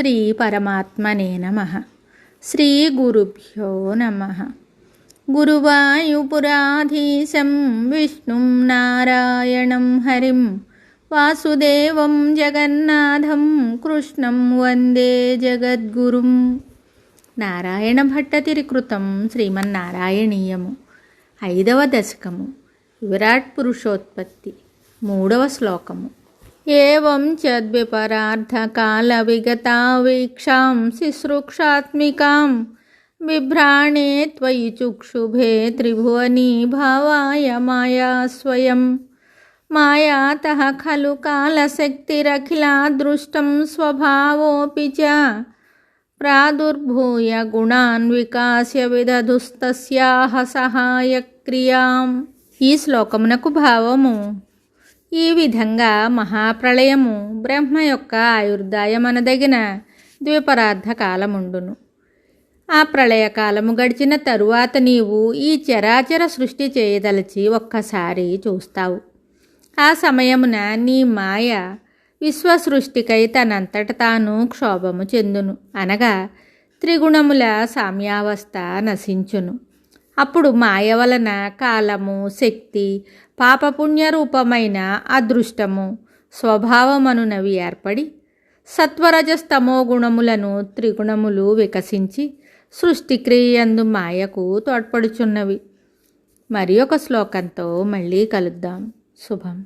శ్రీ పరమాత్మనే నమః. శ్రీ గురుభ్యో నమః. గురువాయూపురాధీశం విష్ణుం నారాయణం హరిం వాసుదేవం జగన్నాథం కృష్ణం వందే జగద్గురుం. నారాయణ భట్టతిరి కృతం శ్రీమన్నారాయణీయము. 5వ దశకము. విరాట్ పురుషోత్పత్తి. 3వ శ్లోకము. ఏవం చద్విపరార్థకాల విగతా వీక్షాం శుశ్రూక్షాత్మికాం బిభ్రాణే త్వయి చుక్షుభే త్రిభువనీ భావాయ మాయా స్వయం. మాయాతః ఖలు కాలశక్తిరఖిలాదృష్టం స్వభావోऽపి చ ప్రాదుర్భూయ గుణాన్ వికాస్య విదధుస్తస్యాః సహాయక్రియాం. ఈ శ్లోకమునకు భావము: ఈ విధంగా మహాప్రళయము బ్రహ్మ యొక్క ఆయుర్దాయమనదగిన ద్విపరార్థ కాలముండును. ఆ ప్రళయకాలము గడిచిన తరువాత నీవు ఈ చరాచర సృష్టి చేయదలచి ఒక్కసారి చూస్తావు. ఆ సమయమున నీ మాయ విశ్వసృష్టికై తనంతట తాను క్షోభము చెందును, అనగా త్రిగుణముల సామ్యావస్థ నశించును. అప్పుడు మాయ వలన కాలము, శక్తి, పాపపుణ్యరూపమైన అదృష్టము, స్వభావమనునవి ఏర్పడి సత్వరజస్తమో గుణములను త్రిగుణములు వికసించి సృష్టిక్రియయందు మాయకు తోడ్పడుచున్నవి. మరి ఒక శ్లోకంతో మళ్ళీ కలుద్దాం. శుభం.